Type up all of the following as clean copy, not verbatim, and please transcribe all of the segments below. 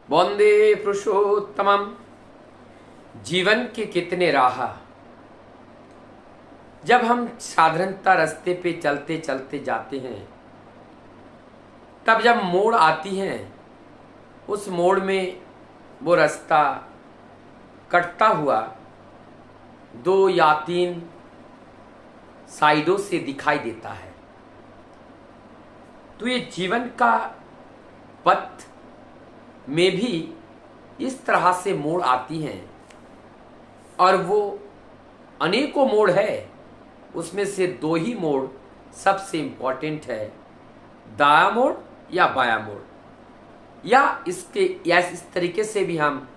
वंदे पुरुषोत्तमम। जीवन के कितने राह। जब हम साधारणता रास्ते पे चलते चलते जाते हैं, तब जब मोड़ आती हैं, उस मोड़ में वो रास्ता कटता हुआ 2 या 3 साइडों से दिखाई देता है। तो ये जीवन का पथ में भी इस तरह से मोड़ आती हैं, और वो अनेकों मोड़ है, उसमें से 2 ही मोड़ सबसे इंपॉर्टेंट है, दाया मोड़ या बाया मोड़। या इस तरीके से भी हम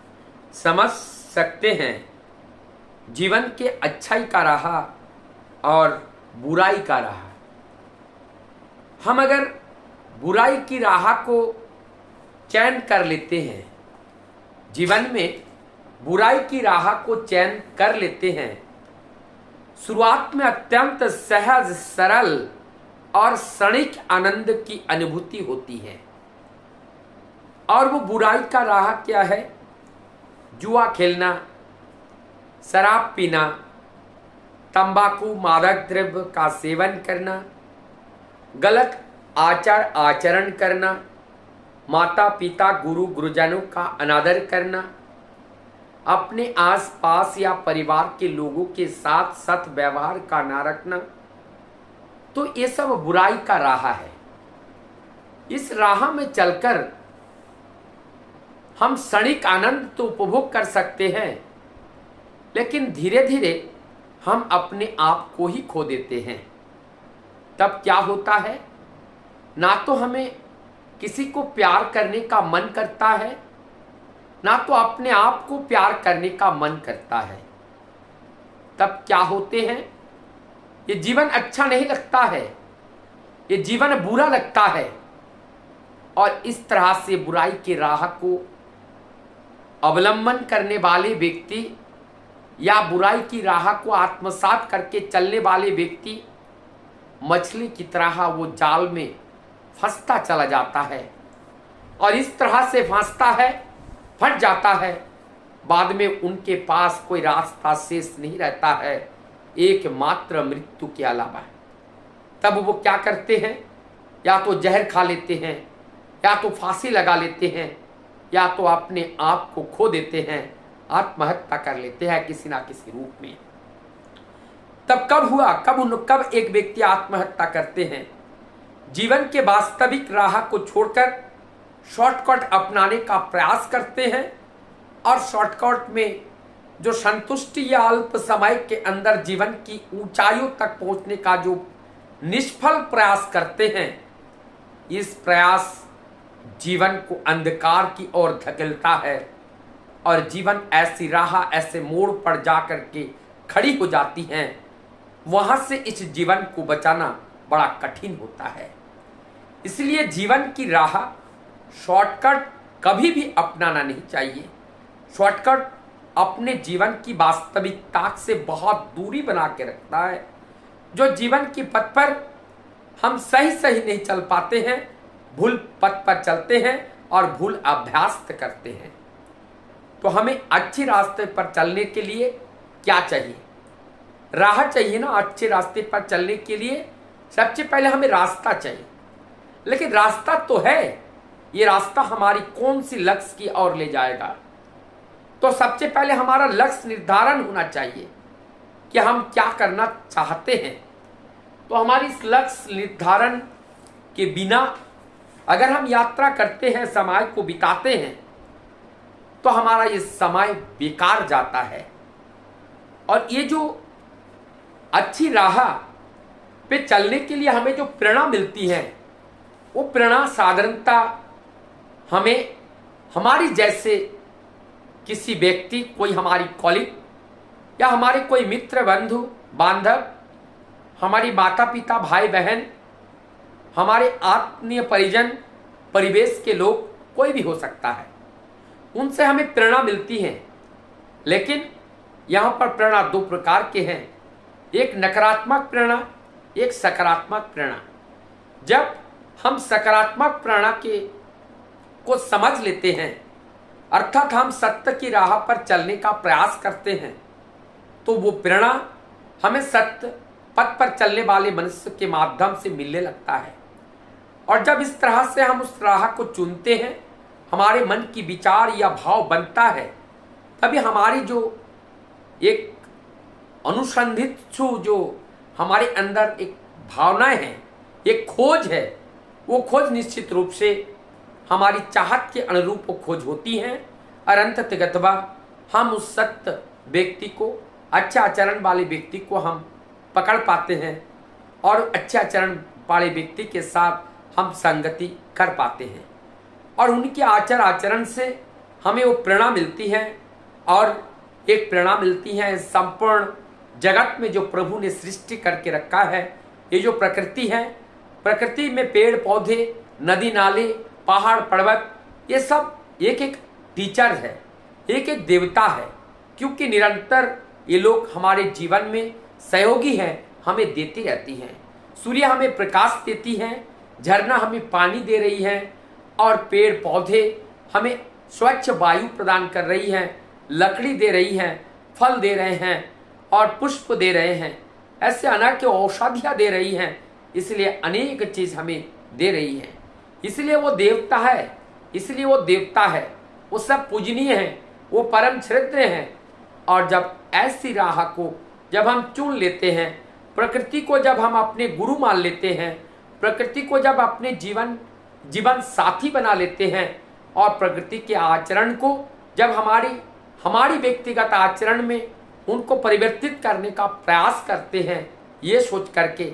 समझ सकते हैं, जीवन के अच्छाई का राह और बुराई का राह। हम अगर बुराई की राह को चयन कर लेते हैं, जीवन में बुराई की राह को चयन कर लेते हैं, शुरुआत में अत्यंत सहज सरल और क्षणिक आनंद की अनुभूति होती है। और वो बुराई का राह क्या है? जुआ खेलना, शराब पीना, तंबाकू मादक द्रव्य का सेवन करना, गलत आचरण करना, माता पिता गुरु गुरुजनों का अनादर करना, अपने आसपास या परिवार के लोगों के साथ सत व्यवहार का ना रखना। तो ये सब बुराई का राह है। इस राह में चलकर हम क्षणिक आनंद तो उपभोग कर सकते हैं, लेकिन धीरे धीरे हम अपने आप को ही खो देते हैं। तब क्या होता है? ना तो हमें किसी को प्यार करने का मन करता है, ना तो अपने आप को प्यार करने का मन करता है। तब क्या होते हैं? ये जीवन अच्छा नहीं लगता है, ये जीवन बुरा लगता है। और इस तरह से बुराई की राह को अवलंबन करने वाले व्यक्ति या बुराई की राह को आत्मसात करके चलने वाले व्यक्ति मछली की तरह वो जाल में फंसता चला जाता है, और इस तरह से फंसता है, फट जाता है। बाद में उनके पास कोई रास्ता शेष नहीं रहता है, एकमात्र मृत्यु के अलावा। तब वो क्या करते हैं? या तो जहर खा लेते हैं, या तो फांसी लगा लेते हैं, या तो अपने आप को खो देते हैं, आत्महत्या कर लेते हैं किसी ना किसी रूप में। तब कब हुआ? कब एक व्यक्ति आत्महत्या करते हैं? जीवन के वास्तविक राह को छोड़कर शॉर्टकट अपनाने का प्रयास करते हैं, और शॉर्टकट में जो संतुष्टि या अल्प समय के अंदर जीवन की ऊंचाइयों तक पहुंचने का जो निष्फल प्रयास करते हैं, इस प्रयास जीवन को अंधकार की ओर धकेलता है, और जीवन ऐसी राह, ऐसे मोड़ पर जाकर के खड़ी हो जाती हैं। वहां से इस जीवन को बचाना बड़ा कठिन होता है। इसलिए जीवन की राह शॉर्टकट कभी भी अपनाना नहीं चाहिए। शॉर्टकट अपने जीवन की वास्तविकता से बहुत दूरी बना के रखता है। जो जीवन की पथ पर हम सही नहीं चल पाते हैं, भूल पथ पर चलते हैं और भूल अभ्यास करते हैं। तो हमें अच्छे रास्ते पर चलने के लिए क्या चाहिए? राह चाहिए ना। अच्छे रास्ते पर चलने के लिए सबसे पहले हमें रास्ता चाहिए। लेकिन रास्ता तो है, ये रास्ता हमारी कौन सी लक्ष्य की ओर ले जाएगा? तो सबसे पहले हमारा लक्ष्य निर्धारण होना चाहिए कि हम क्या करना चाहते हैं। तो हमारी इस लक्ष्य निर्धारण के बिना अगर हम यात्रा करते हैं, समय को बिताते हैं, तो हमारा ये समय बेकार जाता है। और ये जो अच्छी राह पे चलने के लिए हमें जो प्रेरणा मिलती है, वो प्रेरणा साधारणता हमें हमारी जैसे किसी व्यक्ति, कोई हमारी कॉलीग या हमारे कोई मित्र बंधु बांधव, हमारी माता पिता भाई बहन, हमारे आत्मीय परिजन, परिवेश के लोग, कोई भी हो सकता है, उनसे हमें प्रेरणा मिलती है। लेकिन यहाँ पर प्रेरणा 2 प्रकार के हैं, एक नकारात्मक प्रेरणा, एक सकारात्मक प्रेरणा। जब हम सकारात्मक प्रेरणा को समझ लेते हैं अर्थात हम सत्य की राह पर चलने का प्रयास करते हैं, तो वो प्रेरणा हमें सत्य पथ पर चलने वाले मनुष्य के माध्यम से मिलने लगता है। और जब इस तरह से हम उस राह को चुनते हैं, हमारे मन की विचार या भाव बनता है, तभी हमारी जो एक अनुसंधित्सु जो हमारे अंदर एक भावनाएं हैं, एक खोज है, वो खोज निश्चित रूप से हमारी चाहत के अनुरूप वो खोज होती हैं। और अंततः हम उस सत्य व्यक्ति को, अच्छा आचरण वाले व्यक्ति को हम पकड़ पाते हैं और अच्छे आचरण वाले व्यक्ति के साथ हम संगति कर पाते हैं और उनके आचरण से हमें वो प्रेरणा मिलती है। और एक प्रेरणा मिलती है संपूर्ण जगत में जो प्रभु ने सृष्टि करके रखा है, ये जो प्रकृति है, प्रकृति में पेड़ पौधे, नदी नाले, पहाड़ पर्वत, ये सब एक एक टीचर है, एक एक देवता है, क्योंकि निरंतर ये लोग हमारे जीवन में सहयोगी हैं, हमें देती रहती हैं। सूर्य हमें प्रकाश देती है, झरना हमें पानी दे रही है और पेड़ पौधे हमें स्वच्छ वायु प्रदान कर रही हैं, लकड़ी दे रही हैं, फल दे रहे हैं और पुष्प दे रहे हैं, ऐसे अनेक औषधियाँ दे रही हैं, इसलिए अनेक चीज़ हमें दे रही हैं। इसलिए वो देवता है, इसलिए वो देवता है, वो सब पूजनीय हैं, वो परम श्रद्धेय हैं। और जब ऐसी राह को जब हम चुन लेते हैं, प्रकृति को जब हम अपने गुरु मान लेते हैं, प्रकृति को जब अपने जीवन साथी बना लेते हैं और प्रकृति के आचरण को जब हमारी व्यक्तिगत आचरण में उनको परिवर्तित करने का प्रयास करते हैं, ये सोच करके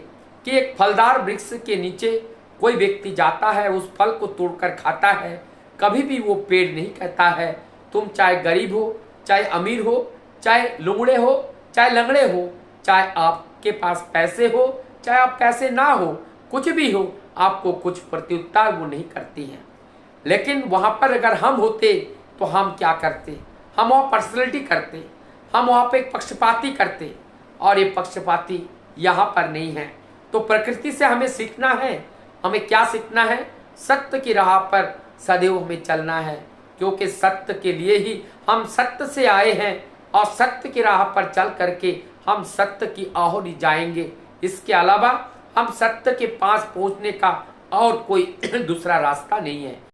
कि एक फलदार वृक्ष के नीचे कोई व्यक्ति जाता है, उस फल को तोड़कर खाता है, कभी भी वो पेड़ नहीं कहता है तुम चाहे गरीब हो, चाहे अमीर हो, चाहे लुंगड़े हो, चाहे लंगड़े हो, चाहे आपके पास पैसे हो, चाहे आप पैसे ना हो, कुछ भी हो, आपको कुछ प्रत्युत्तर वो नहीं करती हैं। लेकिन वहाँ पर अगर हम होते तो हम क्या करते? हम वहाँ पर्सनैलिटी करते, हम वहाँ पे एक पक्षपाती करते, और ये पक्षपाती यहाँ पर नहीं है। तो प्रकृति से हमें सीखना है, हमें क्या सीखना है? सत्य की राह पर सदैव हमें चलना है, क्योंकि सत्य के लिए ही हम सत्य से आए हैं और सत्य की राह पर चल करके हम सत्य की ओर जाएंगे। इसके अलावा हम सत्य के पास पहुंचने का और कोई दूसरा रास्ता नहीं है।